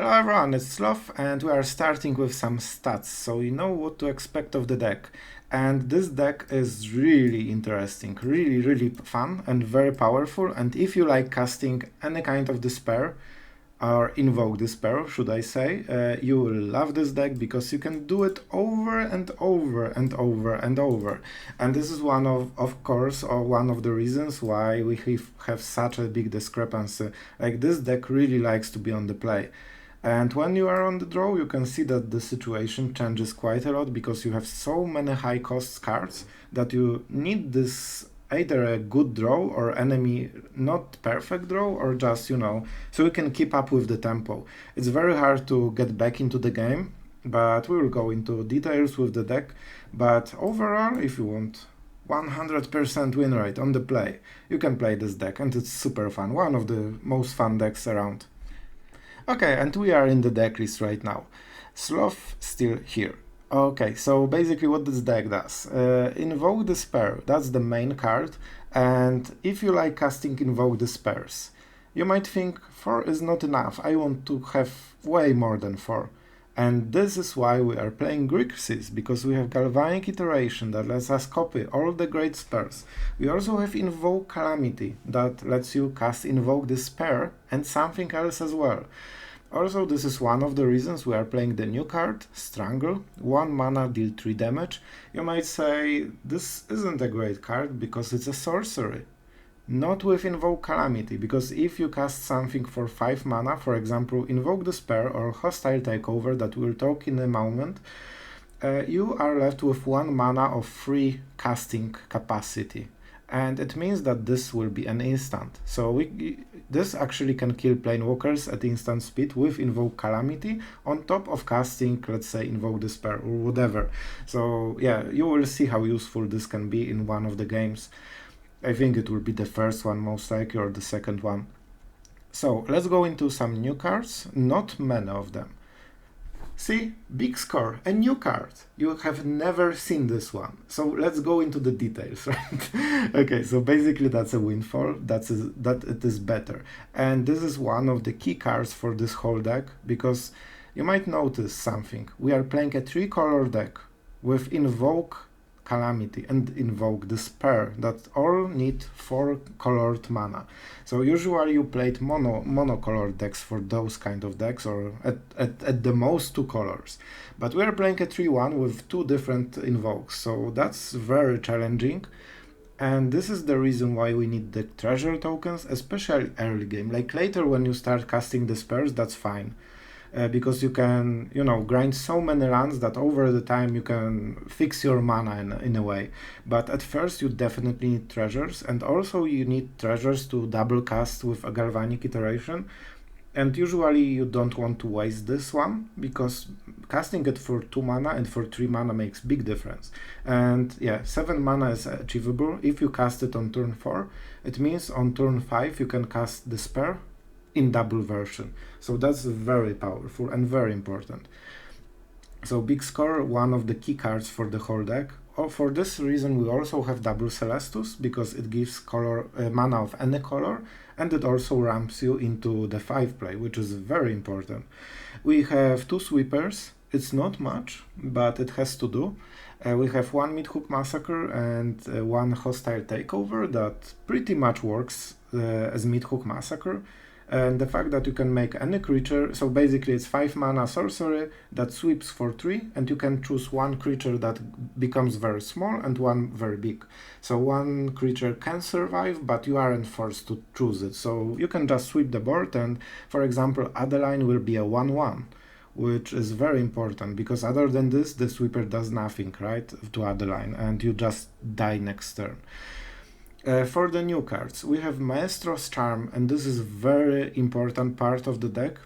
Hello everyone, it's Sloth and we are starting with some stats, so you know what to expect of the deck. And this deck is really interesting, really fun and very powerful, and if you like casting any kind of Despair, or Invoke Despair, should I say, you will love this deck because you can do it over and over and over and over. And this is one of course, or one of the reasons why we have such a big discrepancy. Like, this deck really likes to be on the play. And when you are on the draw, you can see that the situation changes quite a lot because you have so many high cost cards that you need this either a good draw or enemy not perfect draw, or just, so you can keep up with the tempo. It's very hard to get back into the game, but we will go into details with the deck. But overall, if you want 100% win rate on the play, you can play this deck and it's super fun, one of the most fun decks around. Okay, and we are in the deck list right now. Sloth still here. Okay, so basically what this deck does. Invoke Despair, that's the main card, and if you like casting Invoke Despairs, you might think 4 is not enough, I want to have way more than 4. And this is why we are playing Grixis, because we have Galvanic Iteration that lets us copy all the great spells. We also have Invoke Calamity that lets you cast Invoke Despair and something else as well. Also, this is one of the reasons we are playing the new card, Strangle, 1 mana, deal 3 damage. You might say this isn't a great card because it's a sorcery. Not with Invoke Calamity, because if you cast something for 5 mana, for example Invoke Despair or Hostile Takeover that we'll talk in a moment, you are left with 1 mana of free casting capacity. And it means that this will be an instant. So this actually can kill Planewalkers at instant speed with Invoke Calamity on top of casting, let's say, Invoke Despair or whatever. So yeah, you will see how useful this can be in one of the games. I think it will be the first one most likely, or the second one. So let's go into some new cards, not many of them. See, big score, a new card. You have never seen this one. So let's go into the details, right? Okay, so basically that's a windfall, that it is better. And this is one of the key cards for this whole deck, because you might notice something. We are playing a 3-color deck with Invoke Calamity and Invoke Despair that all need 4 colored mana. So usually you played monocolored decks for those kind of decks, or at the most 2 colors. But we are playing a 3-1 with 2 different invokes, so that's very challenging. And this is the reason why we need the treasure tokens, especially early game. Like later when you start casting Despairs, that's fine. Because you can, grind so many lands that over the time you can fix your mana in a way. But at first you definitely need treasures, and also you need treasures to double cast with a Galvanic Iteration. And usually you don't want to waste this one, because casting it for 2 mana and for 3 mana makes big difference. And yeah, 7 mana is achievable if you cast it on turn 4. It means on turn 5 you can cast Despair in double version. So that's very powerful and very important. So big score, one of the key cards for the whole deck. For this reason we also have double Celestus, because it gives mana of any color, and it also ramps you into the 5 play, which is very important. We have 2 sweepers. It's not much, but it has to do. We have 1 Meathook Massacre and 1 Hostile Takeover that pretty much works as Meathook Massacre. And the fact that you can make any creature, so basically it's 5 mana sorcery that sweeps for 3, and you can choose 1 creature that becomes very small and 1 very big. So 1 creature can survive, but you aren't forced to choose it. So you can just sweep the board, and for example Adeline will be a 1/1, which is very important, because other than this the sweeper does nothing, right, to Adeline, and you just die next turn. For the new cards, we have Maestros Charm, and this is a very important part of the deck.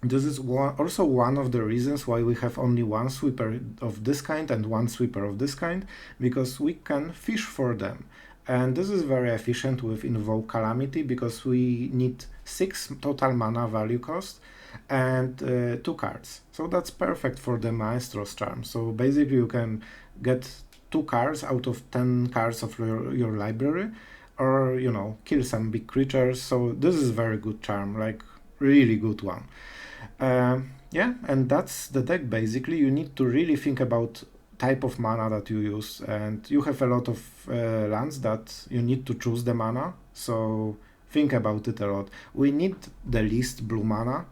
This is also one of the reasons why we have only 1 sweeper of this kind and 1 sweeper of this kind, because we can fish for them. And this is very efficient with Invoke Calamity, because we need 6 total mana value cost and 2 cards. So that's perfect for the Maestros Charm. So basically you can get 2 cards out of 10 cards of your library, or kill some big creatures. So this is very good charm, like really good one. Yeah, and that's the deck basically. You need to really think about type of mana that you use, and you have a lot of lands that you need to choose the mana, so think about it a lot. We need the least blue mana.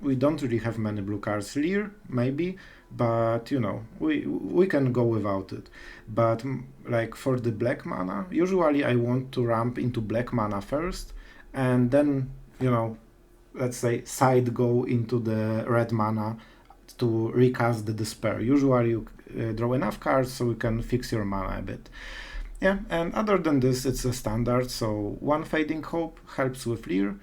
We don't really have many blue cards. Lier, maybe, but you know, we can go without it. But like for the black mana, usually I want to ramp into black mana first, and then, you know, let's say side go into the red mana to recast the Despair. Usually you draw enough cards so you can fix your mana a bit. Yeah, and other than this, it's a standard, so one Fading Hope helps with Lier,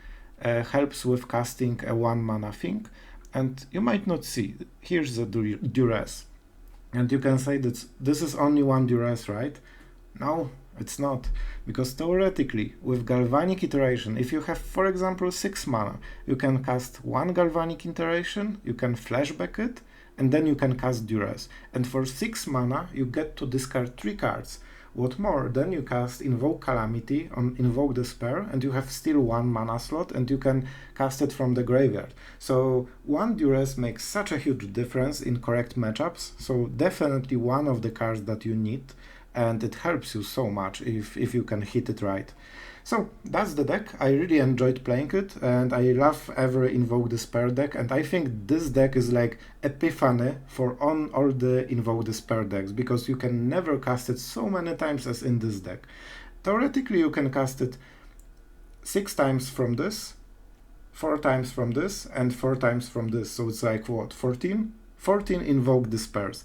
helps with casting a 1 mana thing, and you might not see, here's the Duress, and you can say that this is only one Duress, right? No, it's not, because theoretically, with Galvanic Iteration, if you have, for example, 6 mana, you can cast 1 Galvanic Iteration, you can flashback it, and then you can cast Duress. And for 6 mana, you get to discard 3 cards. What more, then you cast Invoke Calamity on Invoke Despair, and you have still 1 mana slot, and you can cast it from the graveyard. So 1 Duress makes such a huge difference in correct matchups, so definitely one of the cards that you need, and it helps you so much if you can hit it right. So that's the deck. I really enjoyed playing it, and I love every Invoke Despair deck, and I think this deck is like epiphany for all the Invoke Despair decks, because you can never cast it so many times as in this deck. Theoretically, you can cast it 6 times from this, 4 times from this, and 4 times from this, so it's like what, 14? 14 Invoke Despairs.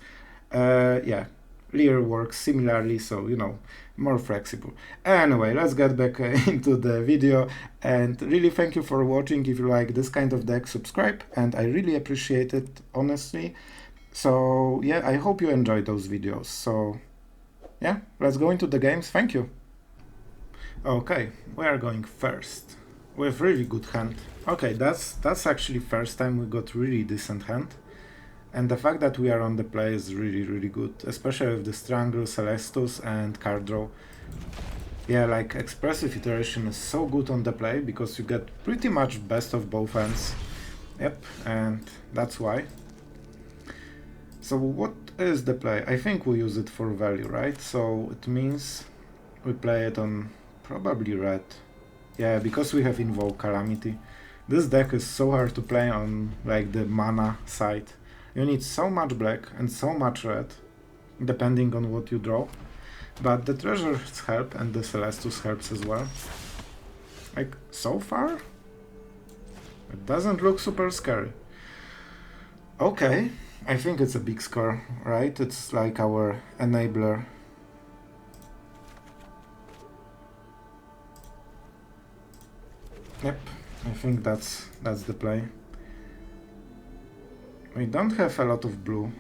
Yeah. Lier works similarly, so you know, more flexible. Anyway, let's get back into the video, and really thank you for watching. If you like this kind of deck, subscribe, and I really appreciate it, honestly. So yeah, I hope you enjoyed those videos. So yeah, let's go into the games. Thank you. Okay, we are going first with really good hand. Okay, that's actually first time we got really decent hand. And the fact that we are on the play is really good, especially with the Strangle, Celestus, and card draw. Yeah, like Expressive Iteration is so good on the play because you get pretty much best of both ends. Yep, and that's why. So what is the play? I think we use it for value, right? So it means we play it on probably red. Yeah, because we have Invoke Calamity. This deck is so hard to play on like the mana side. You need so much black and so much red, depending on what you draw. But the treasures help, and the Celestus helps as well. Like, so far, it doesn't look super scary. Okay, I think it's a big score, right? It's like our enabler. Yep, I think that's the play. We don't have a lot of blue.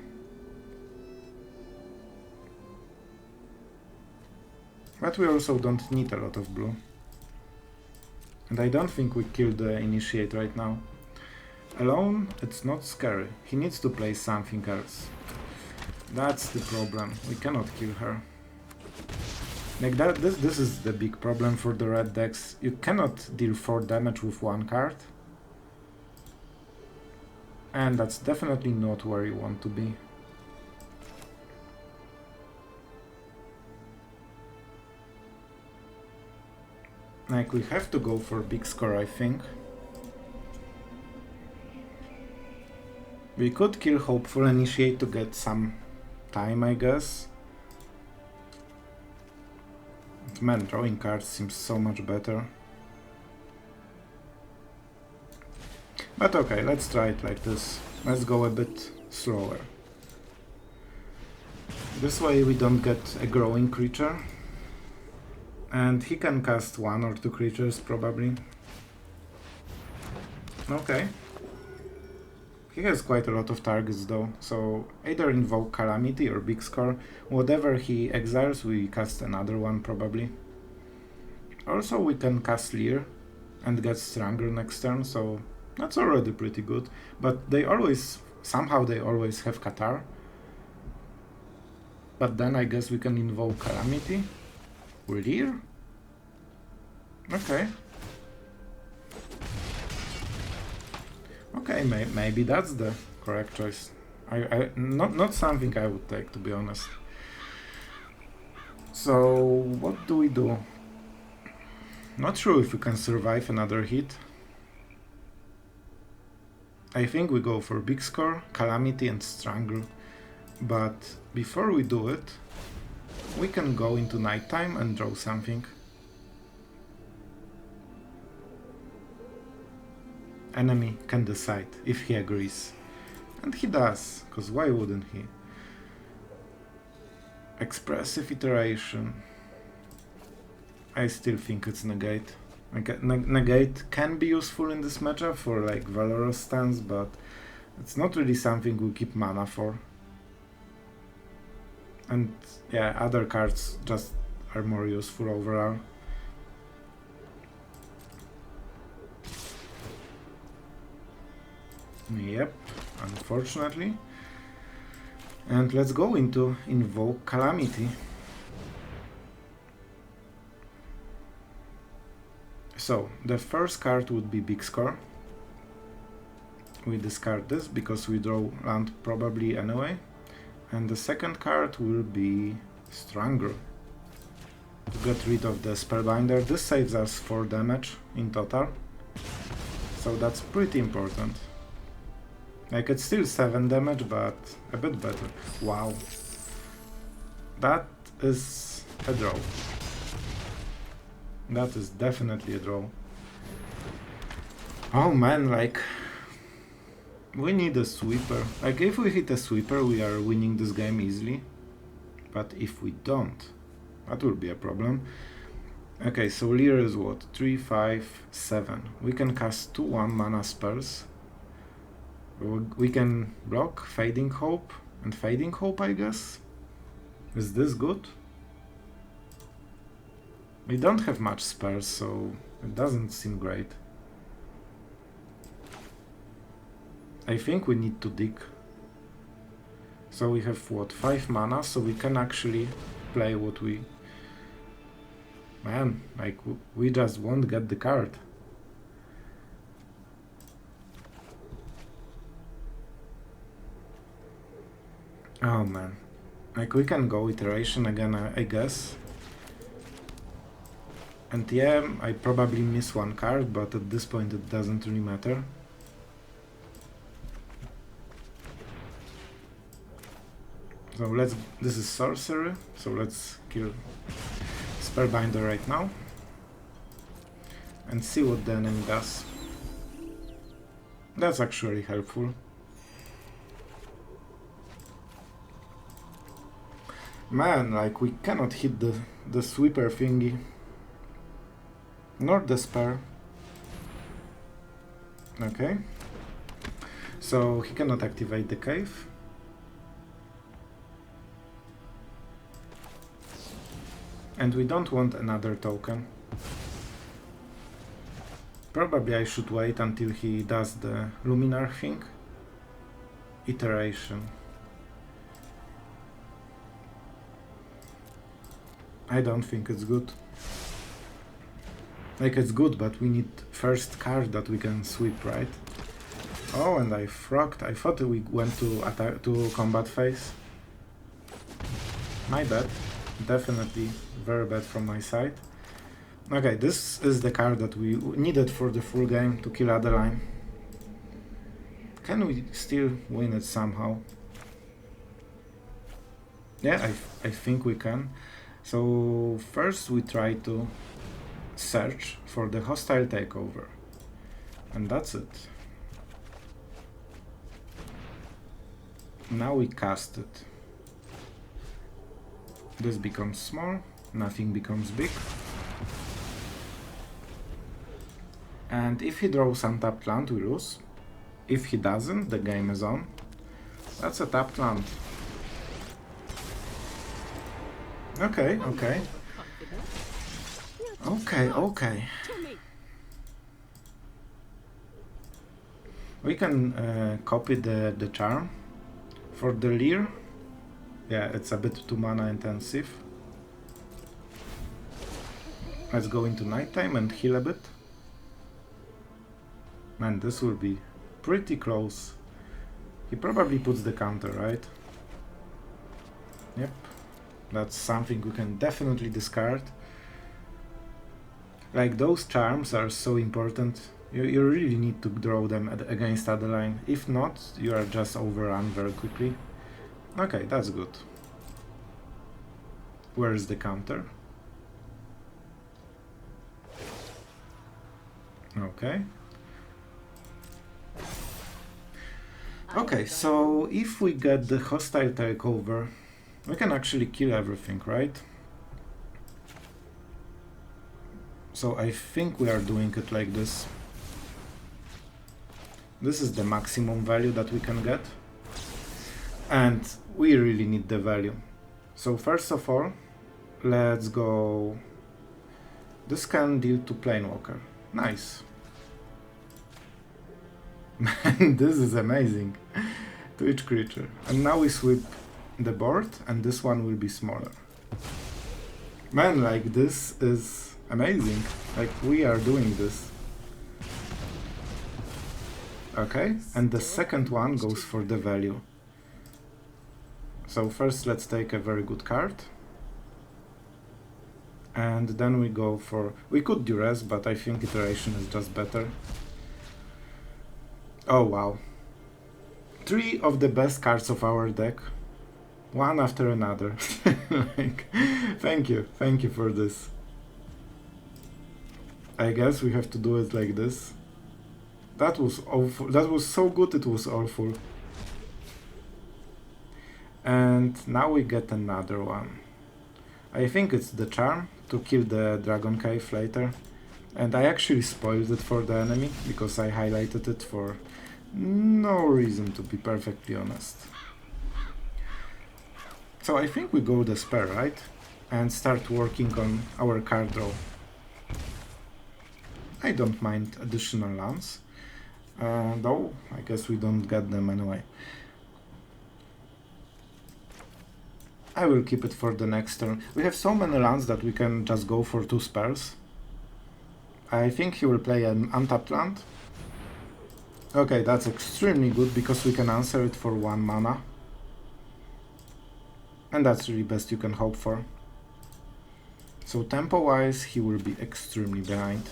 But we also don't need a lot of blue. And I don't think we kill the Initiate right now. Alone, it's not scary. He needs to play something else. That's the problem. We cannot kill her. Like that, this is the big problem for the red decks. You cannot deal 4 damage with 1 card. And that's definitely not where you want to be. Like, we have to go for big score, I think. We could kill Hopeful Initiate to get some time, I guess. But man, drawing cards seems so much better. But okay, let's try it like this. Let's go a bit slower. This way we don't get a growing creature. And he can cast 1 or 2 creatures, probably. Okay. He has quite a lot of targets though, so either Invoke Calamity or Big Score. Whatever he exiles, we cast another one, probably. Also, we can cast Lier and get Strangle next turn, so that's already pretty good, but they always, somehow they always have Qatar. But then I guess we can invoke Calamity. Lier? Okay. Okay, maybe that's the correct choice. Not something I would take, to be honest. So what do we do? Not sure if we can survive another hit. I think we go for big score, Calamity and Strangle. But before we do it, we can go into nighttime and draw something. Enemy can decide if he agrees. And he does, because why wouldn't he? Expressive Iteration. I still think it's Negate. Negate can be useful in this matchup for like Valorous stance, but it's not really something we keep mana for. And yeah, other cards just are more useful overall. Yep, unfortunately. And let's go into Invoke Calamity. So, the first card would be Big Score. We discard this because we draw land probably anyway. And the second card will be Strangle. To get rid of the Spellbinder. This saves us 4 damage in total. So that's pretty important. Like, it's still 7 damage, but a bit better. Wow. That is a draw. That is definitely a draw. Oh man, like... we need a sweeper. Like, if we hit a sweeper, we are winning this game easily. But if we don't, that will be a problem. Okay, so Lier is what? 3, 5, 7. We can cast 2 1-mana spells. We can block Fading Hope and Fading Hope, I guess. Is this good? We don't have much spells, so it doesn't seem great. I think we need to dig. So we have what, 5 mana, so we can actually play what we... Man, like, we just won't get the card. Oh man. Like, we can go Iteration again, I guess. And yeah, I probably miss 1 card, but at this point it doesn't really matter. So this is sorcery, so let's kill Spellbinder right now. And see what the enemy does. That's actually helpful. Man, like, we cannot hit the sweeper thingy. Nor Despair. Okay. So he cannot activate the cave. And we don't want another token. Probably I should wait until he does the Luminar thing. Iteration. I don't think it's good. Like, it's good, but we need first card that we can sweep, right? Oh, and I frogged. I thought we went to combat phase. My bad. Definitely very bad from my side. Okay, this is the card that we needed for the full game to kill Adeline. Can we still win it somehow? Yeah, I think we can. So first we try to search for the Hostile Takeover. And that's it. Now we cast it. This becomes small, nothing becomes big. And if he draws untapped land, we lose. If he doesn't, the game is on. That's a tapped land. Okay, okay. Okay. We can copy the charm. For the Lier, yeah, it's a bit too mana intensive. Let's go into nighttime and heal a bit. Man, this will be pretty close. He probably puts the counter, right? Yep. That's something we can definitely discard. Like, those charms are so important. You really need to draw them against Adeline. If not, you are just overrun very quickly. Okay, that's good. Where is the counter? Okay. Okay, so if we get the Hostile Takeover, we can actually kill everything, right? So I think we are doing it like this. This is the maximum value that we can get. And we really need the value. So first of all, let's go... This can deal to Planewalker. Nice. Man, this is amazing. To each creature. And now we sweep the board, and this one will be smaller. Man, like, this is amazing. Like, we are doing this. Okay, and the second one goes for the value. So first let's take a very good card. And then we go for... We could Duress, but I think Iteration is just better. Oh wow. 3 of the best cards of our deck. One after another. Like, thank you for this. I guess we have to do it like this. That was awful. That was so good, it was awful. And now we get another one. I think it's the charm to kill the Dragon Cave later. And I actually spoiled it for the enemy, because I highlighted it for no reason, to be perfectly honest. So I think we go Despair, right? And start working on our card draw. I don't mind additional lands. Though, I guess we don't get them anyway. I will keep it for the next turn. We have so many lands that we can just go for 2 spells. I think he will play an untapped land. Okay, that's extremely good, because we can answer it for 1 mana. And that's really best you can hope for. So tempo-wise, he will be extremely behind.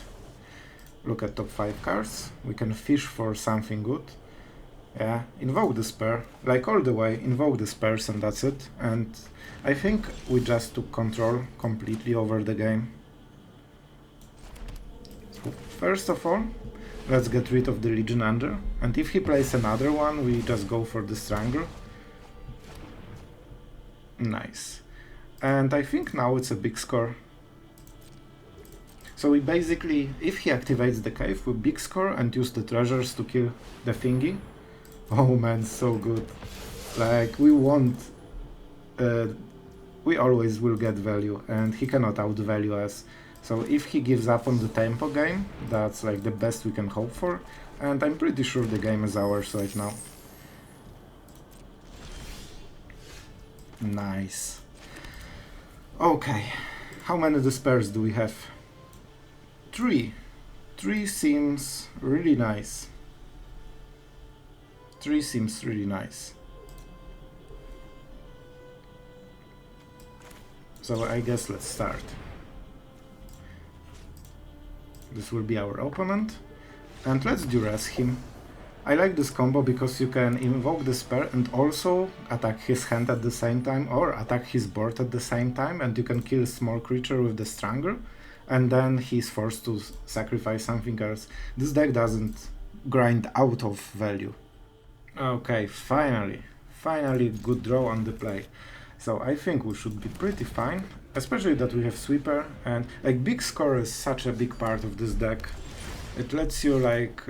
Look at top 5 cards. We can fish for something good. Yeah, Invoke Despair. Like, all the way, Invoke Despair, and that's it. And I think we just took control completely over the game. So first of all, let's get rid of the Legion Under. And if he plays another one, we just go for the Strangle. Nice. And I think now it's a big score. So we basically, if he activates the cave, we big score and use the treasures to kill the thingy. Oh man, so good. Like, we won't... we always will get value, and he cannot outvalue us. So if he gives up on the tempo game, that's like the best we can hope for. And I'm pretty sure the game is ours right now. Nice. Okay, how many Despairs do we have? 3. 3 seems really nice. 3 seems really nice. So I guess let's start. This will be our opponent. And let's Duress him. I like this combo because you can Invoke Despair and also attack his hand at the same time, or attack his board at the same time, and you can kill a small creature with the Strangle, and then he's forced to sacrifice something else. This deck doesn't grind out of value. Okay, finally good draw on the play. So I think we should be pretty fine, especially that we have Sweeper, and like big score is such a big part of this deck. It lets you like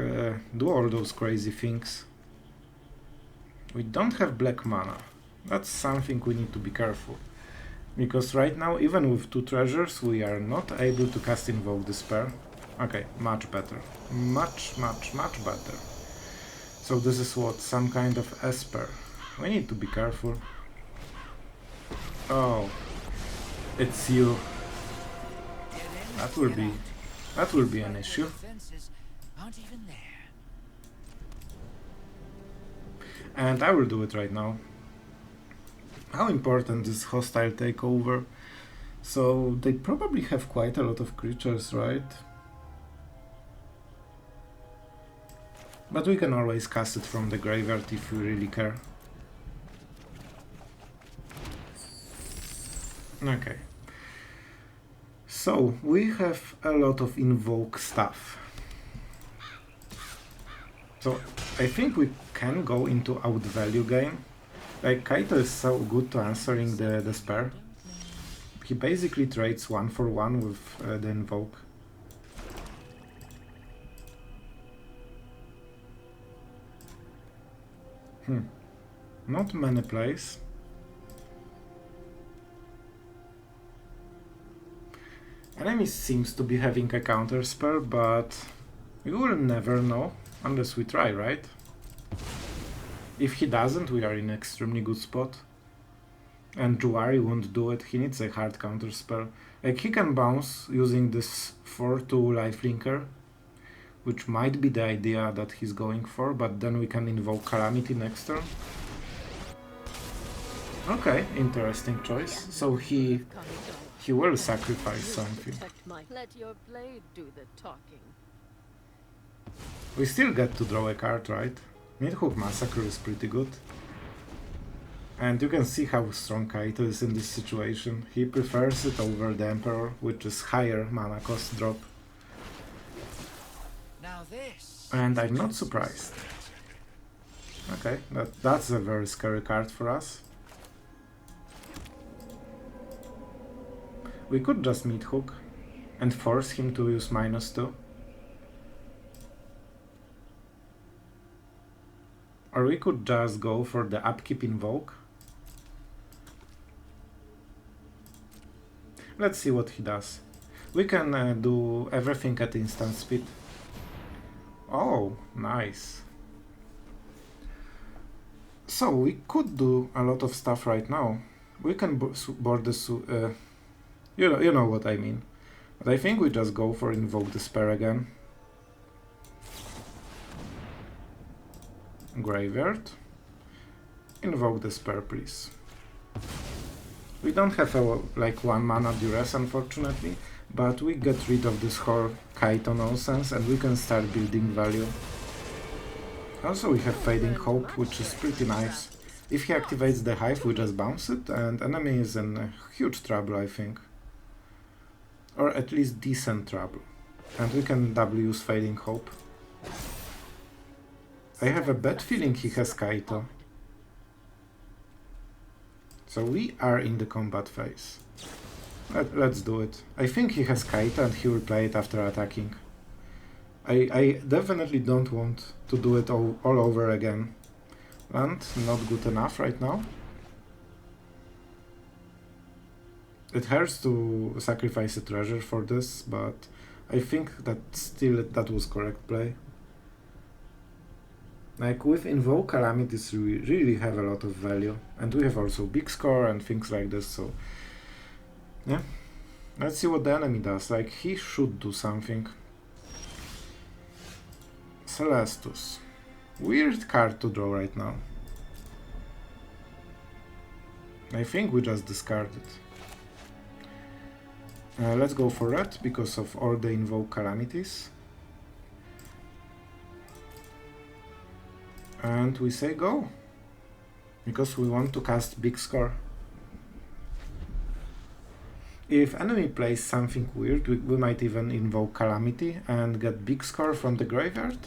do all those crazy things. We don't have black mana. That's something we need to be careful. Because right now, even with 2 treasures, we are not able to cast Invoke Despair. Okay, much better. Much better. So this is what? Some kind of Esper. We need to be careful. Oh, it's you. That will be an issue. And I will do it right now. How important is Hostile Takeover? So they probably have quite a lot of creatures, right? But we can always cast it from the graveyard if we really care. Okay. So we have a lot of invoke stuff. So I think we can go into outvalue game. Like Kaito is so good to answering the Despair. He basically trades 1-for-1 with the Invoke. Not many plays. Enemy seems to be having a counter spell, but we will never know unless we try, right? If he doesn't, we are in an extremely good spot. And Juari won't do it, he needs a hard counter spell. Like he can bounce using this 4-2 lifelinker, which might be the idea that he's going for, but then we can invoke Calamity next turn. Okay, interesting choice. So he will sacrifice something. Let your blade do the talking. We still get to draw a card, right? Meathook Massacre is pretty good. And you can see how strong Kaito is in this situation. He prefers it over the Emperor, which is higher mana cost drop. Now this. And I'm not surprised. Okay, that's a very scary card for us. We could just Meathook and force him to use -2. Or we could just go for the upkeep Invoke. Let's see what he does. We can do everything at instant speed. Oh, nice. So we could do a lot of stuff right now. We can board the you know what I mean. But I think we just go for Invoke Despair again. Graveyard. Invoke Despair, please. We don't have a like 1 mana Duress, unfortunately, but we get rid of this whole Kaito nonsense and we can start building value. Also we have Fading Hope, which is pretty nice. If he activates the Hive, we just bounce it, and enemy is in huge trouble, I think. Or at least decent trouble. And we can double use Fading Hope. I have a bad feeling he has Kaito. So we are in the combat phase. Let's do it. I think he has Kaito and he will play it after attacking. I definitely don't want to do it all over again. Land, not good enough right now. It hurts to sacrifice a treasure for this, but I think that still that was correct play. Like with Invoke Calamities we really have a lot of value, and we have also big score and things like this, so yeah. Let's see what the enemy does. Like he should do something. Celestus. Weird card to draw right now. I think we just discard it. Let's go for red because of all the Invoke Calamities. And we say go, because we want to cast big score. If enemy plays something weird, we might even invoke Calamity and get big score from the graveyard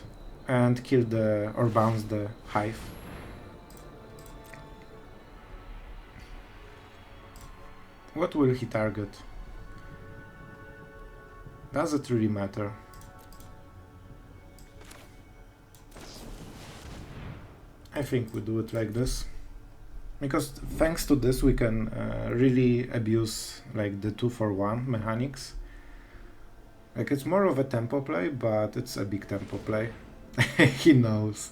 and kill the or bounce the Hive. What will he target? Does it really matter? I think we do it like this, because thanks to this we can really abuse like the 2-for-1 mechanics. Like it's more of a tempo play, but it's a big tempo play. He knows,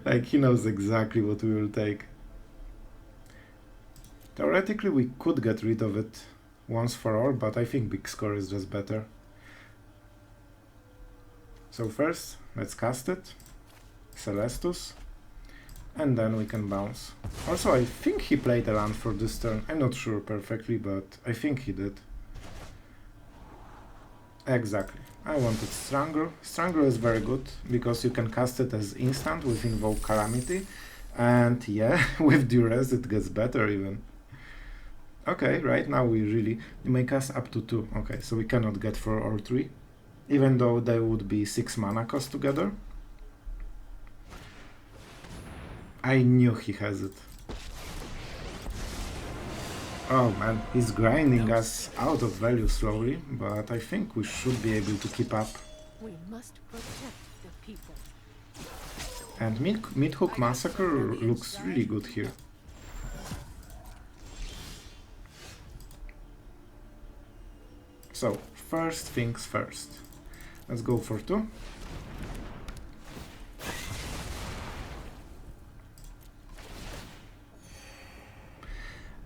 like he knows exactly what we will take. Theoretically we could get rid of it once for all, but I think big score is just better. So first let's cast it, Celestus. and then we can bounce. Also, I think he played a land for this turn. I'm not sure perfectly, but I think he did. Exactly. I wanted Strangle. Strangle is very good, because you can cast it as instant with Invoke Calamity. And yeah, with Duress it gets better even. Okay, right now we may cast up to 2. Okay, so we cannot get 4 or 3. Even though they would be 6 mana cost together. I knew he has it. Oh man, he's grinding us out of value slowly, but I think we should be able to keep up. We must protect the people. And Meathook Massacre looks really good here. So, first things first. Let's go for 2.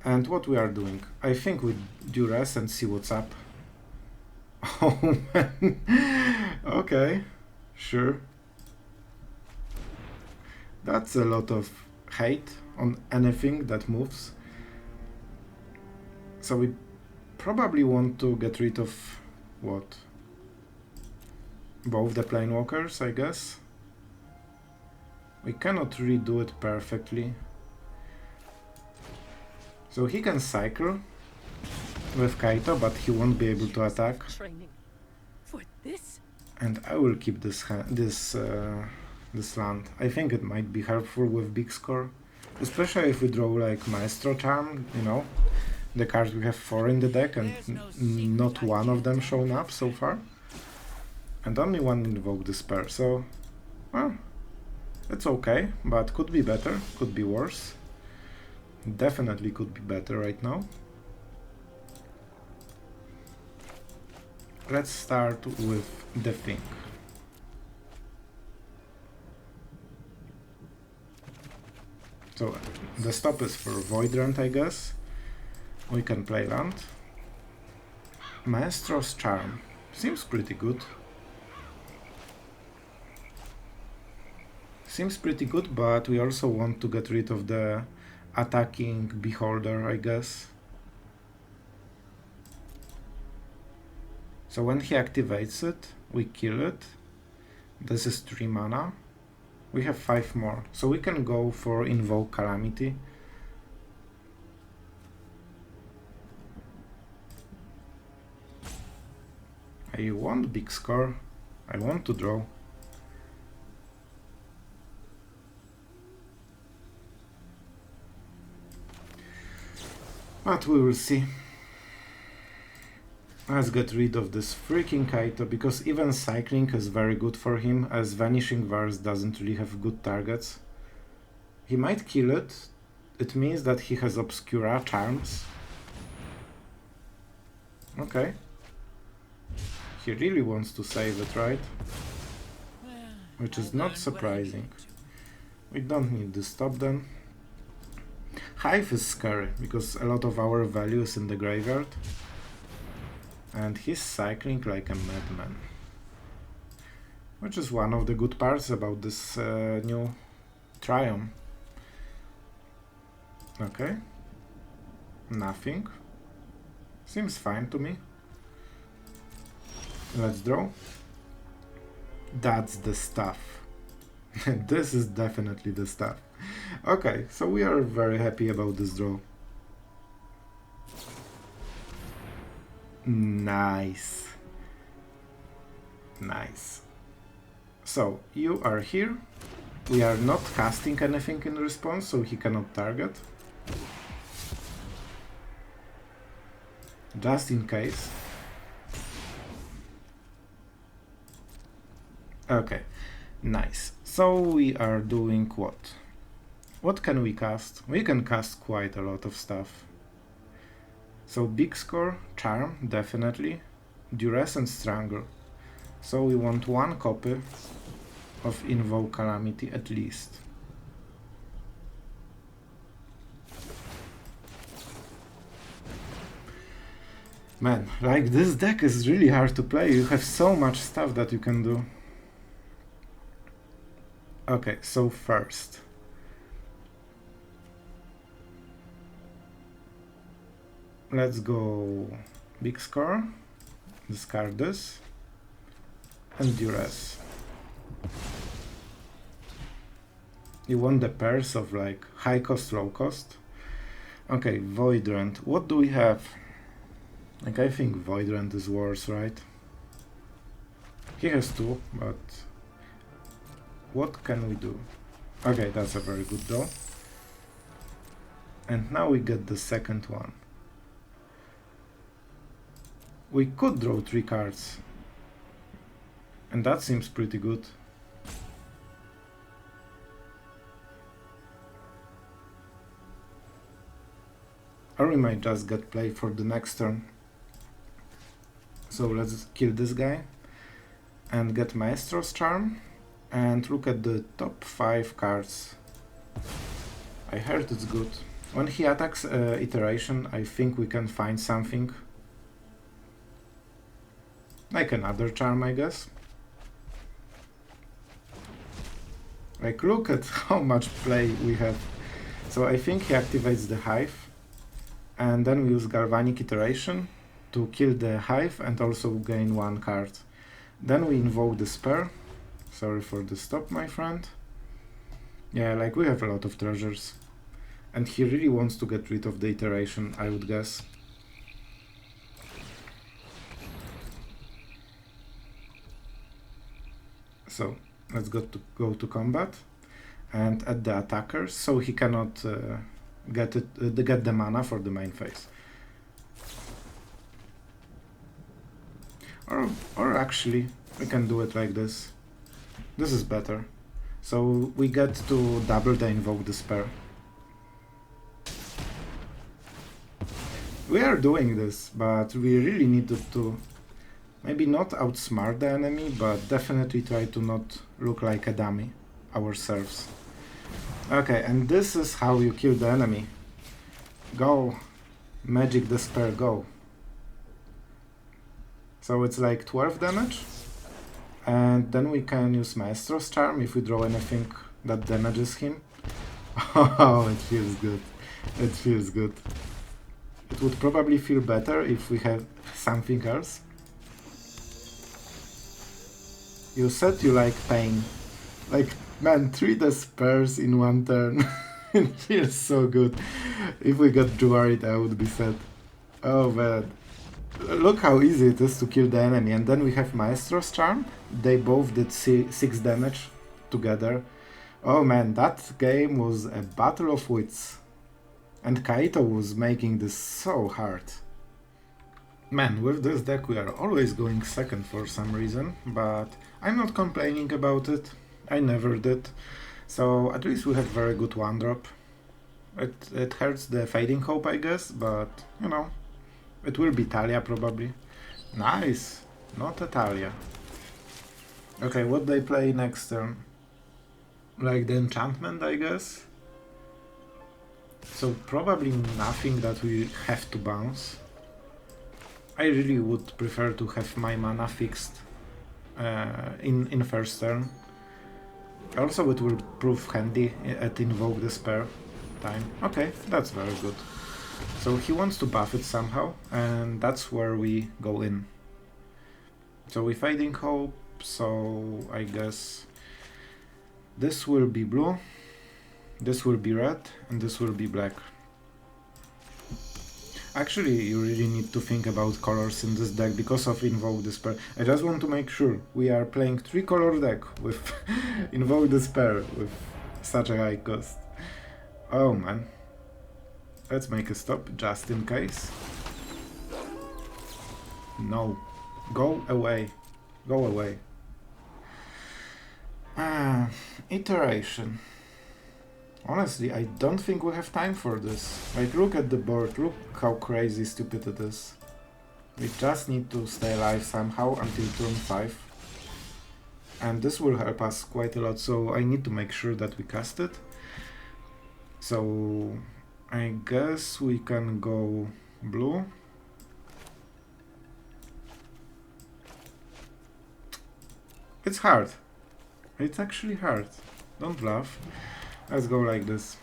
And what we are doing? I think we Duress and see what's up. Oh man. Okay, sure. That's a lot of hate on anything that moves. So we probably want to get rid of what? Both the Planewalkers, I guess. We cannot redo it perfectly. So he can cycle with Kaito, but he won't be able to attack. For this? And I will keep this land. I think it might be helpful with big score, especially if we draw like Maestros Charm, you know, the cards we have 4 in the deck and not one of them shown up so far. And only one Invoke Despair, so, well, it's okay, but could be better, could be worse. Definitely could be better right now. Let's start with the thing. So the stop is for Void Rent, I guess. We can play land. Maestros Charm seems pretty good. Seems pretty good, but we also want to get rid of the attacking Beholder, I guess. So when he activates it, we kill it. This is 3 mana. We have 5 more, so we can go for Invoke Calamity. I want big score. I want to draw. But we will see. Let's get rid of this freaking Kaito, because even cycling is very good for him, as Vanishing Verse doesn't really have good targets. He might kill it. It means that he has Obscura Charms. Okay. He really wants to save it, right? Which is not surprising. We don't need to stop then. Hive is scary, because a lot of our value is in the graveyard. And he's cycling like a madman. Which is one of the good parts about this new Triumph. Okay. Nothing. Seems fine to me. Let's draw. That's the stuff. This is definitely the stuff. Okay, so we are very happy about this draw. Nice. Nice. So, you are here. We are not casting anything in response, so he cannot target. Just in case. Okay, nice. So we are doing what? What can we cast? We can cast quite a lot of stuff. So big score, Charm, definitely. Duress and Strangle. So we want 1 copy of Invoke Calamity at least. Man, like this deck is really hard to play. You have so much stuff that you can do. Okay, so first, Let's go big score, discard this, and Duress. You want the pairs of like high cost, low cost. Okay, Voidrant. What do we have? Like, I think Voidrant is worse, right? He has two, but what can we do? Okay, that's a very good draw. And now we get the second one. We could draw 3 cards. And that seems pretty good. Or we might just get play for the next turn. So let's kill this guy and get Maestros Charm and look at the top 5 cards. I heard it's good. When he attacks Iteration, I think we can find something. Like another charm, I guess. Like, look at how much play we have. So I think he activates the Hive. And then we use Galvanic Iteration to kill the Hive and also gain 1 card. Then we Invoke Despair. Sorry for the stop, my friend. Yeah, like, we have a lot of treasures. And he really wants to get rid of the Iteration, I would guess. So, let's go to combat and add the attackers, so he cannot get the mana for the main phase. Or actually, we can do it like this. This is better. So we get to double the Invoke Despair. We are doing this, but we really needed to maybe not outsmart the enemy, but definitely try to not look like a dummy ourselves. Okay, and this is how you kill the enemy. Go, Magic Despair, go. So it's like 12 damage, and then we can use Maestros Charm if we draw anything that damages him. Oh, it feels good. It feels good. It would probably feel better if we have something else. You said you like pain. Like, man, 3 Despairs in 1 turn. It feels so good. If we got Druid, I would be sad. Oh man. Look how easy it is to kill the enemy. And then we have Maestros Charm. They both did 6 damage together. Oh man, that game was a battle of wits. And Kaito was making this so hard. Man, with this deck we are always going second for some reason, but I'm not complaining about it. I never did. So at least we have very good 1-drop. It hurts the Fading Hope, I guess, but you know, it will be Talia probably. Nice, not a Talia. Okay, what they play next turn? Like the enchantment, I guess. So probably nothing that we have to bounce. I really would prefer to have my mana fixed in first turn. Also, it will prove handy at Invoke Despair time. Okay, that's very good. So he wants to buff it somehow, and that's where we go in. So we Fading Hope, so I guess this will be blue, this will be red, and this will be black. Actually, you really need to think about colors in this deck because of Invoke Despair. I just want to make sure we are playing 3-color deck with Invoke Despair with such a high cost. Oh man. Let's make a stop just in case. No. Go away. Go away. Iteration. Honestly, I don't think we have time for this. Like, look at the board, look how crazy stupid it is. We just need to stay alive somehow until turn 5. And this will help us quite a lot, so I need to make sure that we cast it. So I guess we can go blue. It's hard. It's actually hard. Don't laugh. Let's go like this.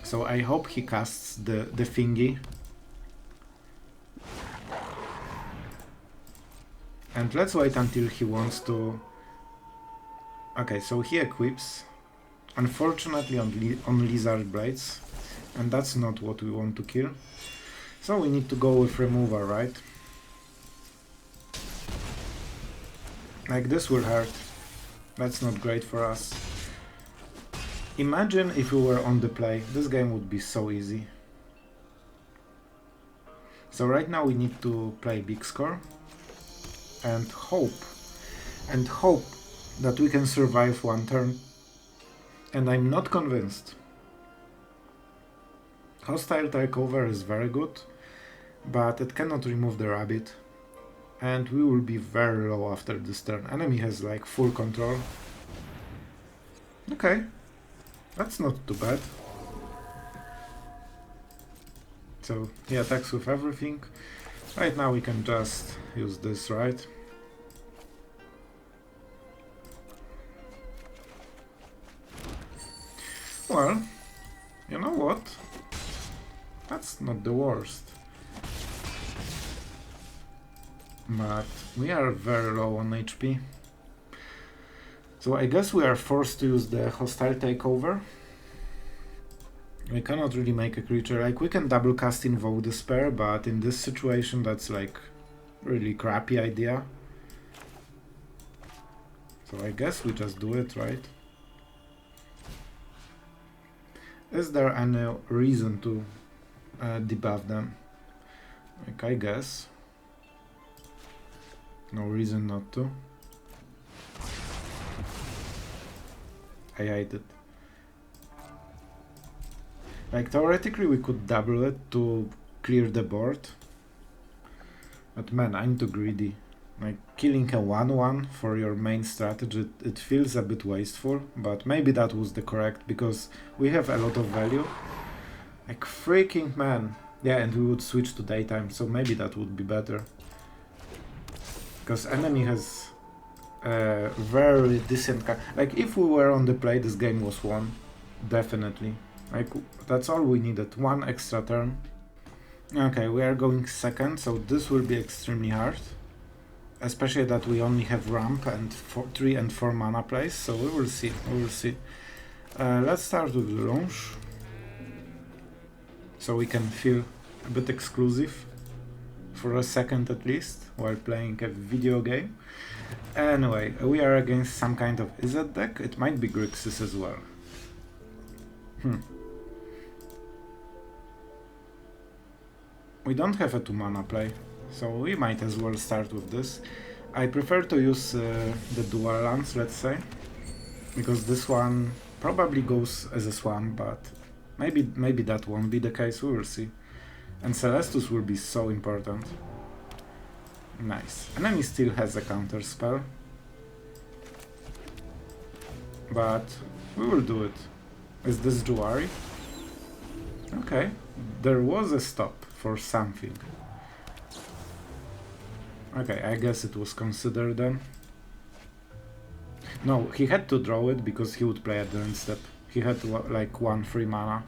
So I hope he casts the thingy. And let's wait until he wants to... Okay, so he equips. Unfortunately on Lizard Blades. And that's not what we want to kill. So we need to go with removal, right? Like this will hurt. That's not great for us. Imagine if we were on the play. This game would be so easy. So right now we need to play big score. And hope that we can survive one turn. And I'm not convinced. Hostile Takeover is very good, but it cannot remove the rabbit. And we will be very low after this turn. Enemy has like full control. Okay, that's not too bad. So he attacks with everything. Right now we can just use this, right? Well, you know what? That's not the worst. But we are very low on HP. So I guess we are forced to use the Hostile Takeover. We cannot really make a creature. Like, we can double cast Invoke Despair, but in this situation that's like really crappy idea. So I guess we just do it, right? Is there any reason to debuff them? Like, I guess. No reason not to. I hate it. Like, theoretically we could double it to clear the board. But man, I'm too greedy. Like, killing a 1-1 for your main strategy, it feels a bit wasteful, but maybe that was the correct, because we have a lot of value. Like, freaking man. Yeah, and we would switch to daytime, so maybe that would be better. Because enemy has a very decent... Like, if we were on the play, this game was won. Definitely. Like, that's all we needed. One extra turn. Okay, we are going second, so this will be extremely hard. Especially that we only have ramp and 3 and 4 mana plays, so we will see, we will see. Let's start with the launch. So we can feel a bit exclusive. For a second at least, while playing a video game. Anyway, we are against some kind of Izzet deck. It might be Grixis as well. We don't have a 2 mana play, so we might as well start with this. I prefer to use the dual lands, let's say, because this one probably goes as a swamp, but maybe that won't be the case, we will see. And Celestus will be so important. Nice. Enemy still has a counter spell. But we will do it. Is this Juari? Okay. There was a stop for something. Okay, I guess it was considered then. No, he had to draw it because he would play at the end step. He had like 1 free mana.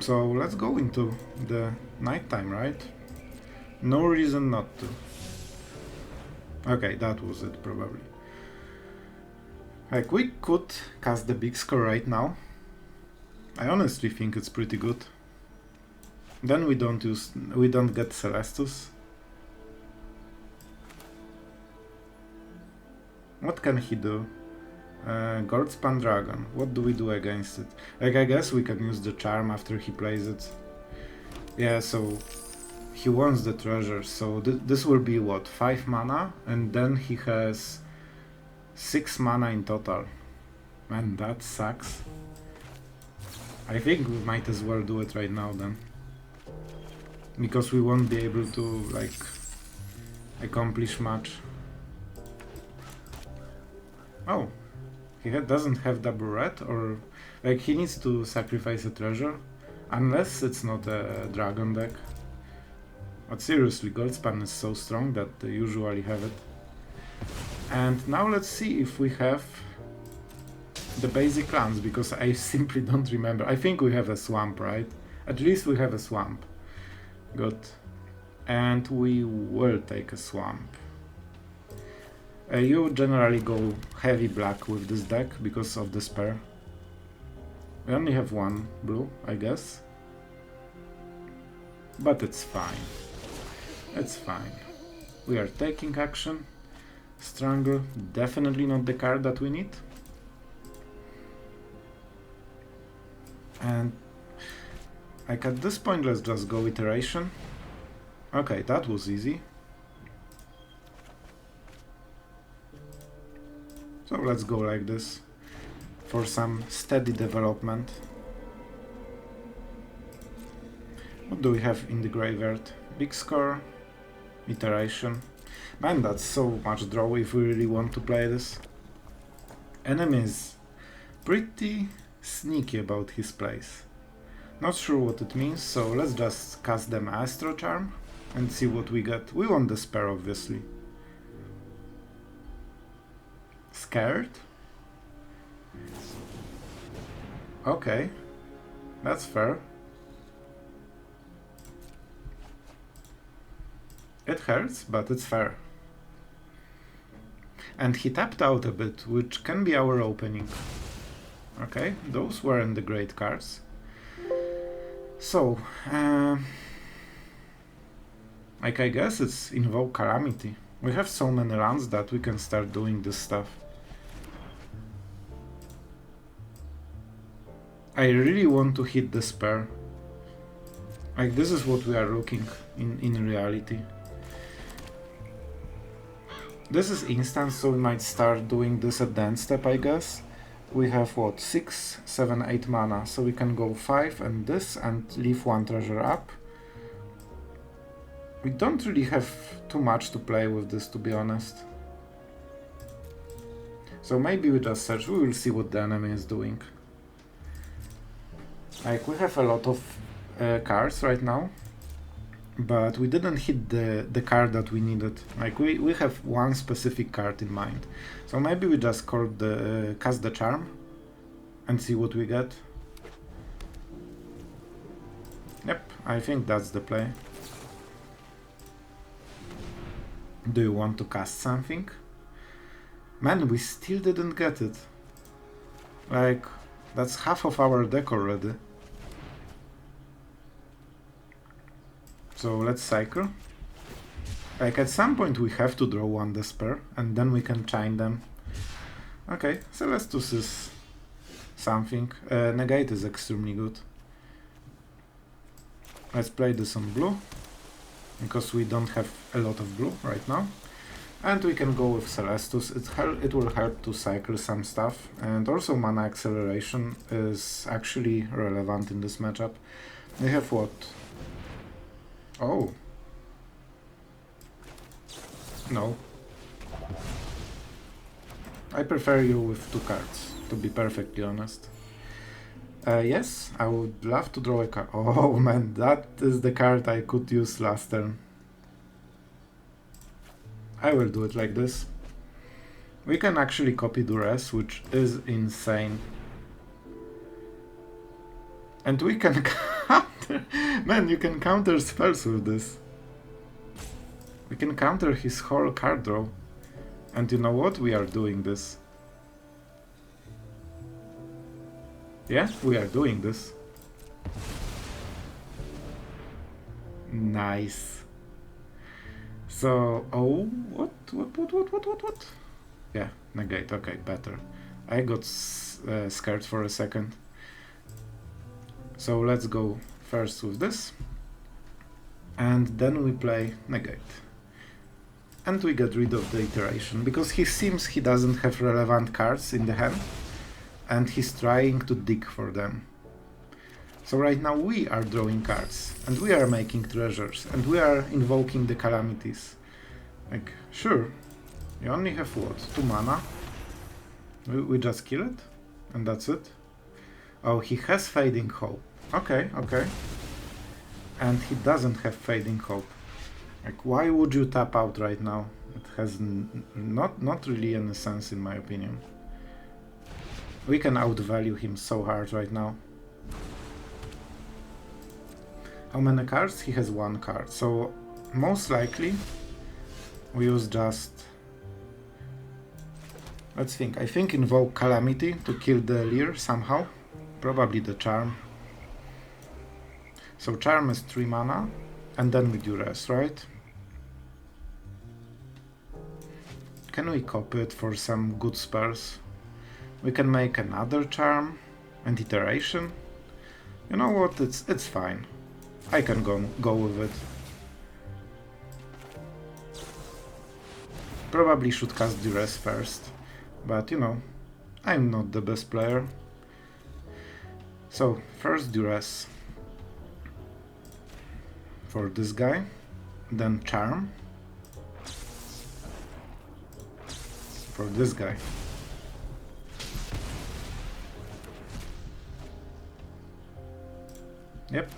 So let's go into the nighttime, right? No reason not to. Okay, that was it probably. Like, we could cast the big score right now. I honestly think it's pretty good. Then we don't get Celestus. What can he do? Goldspan Dragon. What do we do against it? Like, I guess we can use the charm after he plays it. Yeah, so he wants the treasure, so this will be what, 5 mana? And then he has 6 mana in total. Man, that sucks. I think we might as well do it right now then. Because we won't be able to, like, accomplish much. Oh. He doesn't have double red, or like he needs to sacrifice a treasure, unless it's not a dragon deck. But seriously, Goldspan is so strong that they usually have it. And now let's see if we have the basic lands, because I simply don't remember. I think we have a swamp, right? At least we have a swamp. Good. And we will take a swamp. You generally go heavy black with this deck because of Despair. We only have one blue, I guess. But it's fine. It's fine. We are taking action. Strangle, definitely not the card that we need. And like at this point, let's just go Iteration. Okay, that was easy. So let's go like this for some steady development. What do we have in the graveyard? Big score, Iteration. Man, that's so much draw if we really want to play this. Enemy is pretty sneaky about his plays. Not sure what it means, so let's just cast the Maestros Charm and see what we get. We want Despair, obviously. Scared? Okay, that's fair. It hurts, but it's fair. And he tapped out a bit, which can be our opening. Okay, those weren't the great cards. So, like I guess it's Invoke Calamity. We have so many lands that we can start doing this stuff. I really want to hit Despair. Like this is what we are looking in reality. This is instant, so we might start doing this at the end step, I guess. We have what, 6, 7, 8 mana, so we can go 5 and this and leave one treasure up. We don't really have too much to play with this, to be honest. So maybe we just search, we will see what the enemy is doing. Like, we have a lot of cards right now, but we didn't hit the card that we needed. Like, we have one specific card in mind. So maybe we just cast the Charm and see what we get. Yep, I think that's the play. Do you want to cast something? Man, we still didn't get it. Like, that's half of our deck already. So let's cycle. Like at some point we have to draw one Despair and then we can chain them. Okay, Celestus is something. Negate is extremely good. Let's play this on blue, because we don't have a lot of blue right now. And we can go with Celestus. It will help to cycle some stuff. And also mana acceleration is actually relevant in this matchup. They have what? Oh. No. I prefer you with 2 cards, to be perfectly honest. Yes, I would love to draw a card. Oh man, that is the card I could use last turn. I will do it like this. We can actually copy Duress, which is insane. And we can counter... Man, you can counter spells with this. We can counter his whole card draw. And you know what? We are doing this. Yeah, we are doing this. Nice. So, oh, what? Yeah, negate, okay, better. I got scared for a second. So let's go first with this. And then we play negate. And we get rid of the iteration, because he seems he doesn't have relevant cards in the hand. And he's trying to dig for them. So right now we are drawing cards, and we are making treasures, and we are invoking the calamities. Like, sure, you only have what, 2 mana? We just kill it? And that's it? Oh, he has Fading Hope. Okay, okay. And he doesn't have Fading Hope. Like, why would you tap out right now? It has not really any sense in my opinion. We can outvalue him so hard right now. How many cards? He has 1 card, so most likely we use just... Let's think. I think Invoke Calamity to kill the Lier somehow. Probably the Charm. So Charm is 3 mana, and then we Duress, right? Can we copy it for some good spells? We can make another Charm and Iteration. You know what? It's fine. I can go with it. Probably should cast Duress first, but you know, I'm not the best player. So first Duress for this guy, then Charm for this guy. Yep.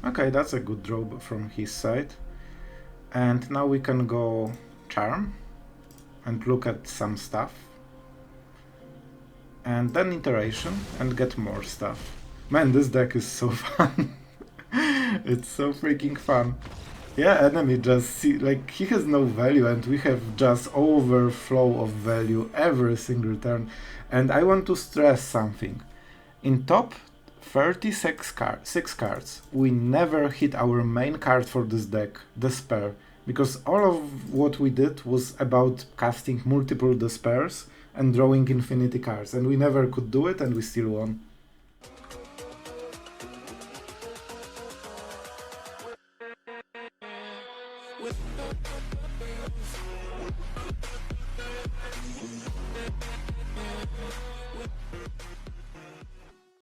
Okay, that's a good draw from his side. And now we can go Charm and look at some stuff. And then Iteration and get more stuff. Man, this deck is so fun. It's so freaking fun. Yeah, enemy just see, like, he has no value and we have just overflow of value every single turn. And I want to stress something. In top 36 cards, we never hit our main card for this deck, Despair, because all of what we did was about casting multiple Despairs and drawing infinity cards, and we never could do it and we still won.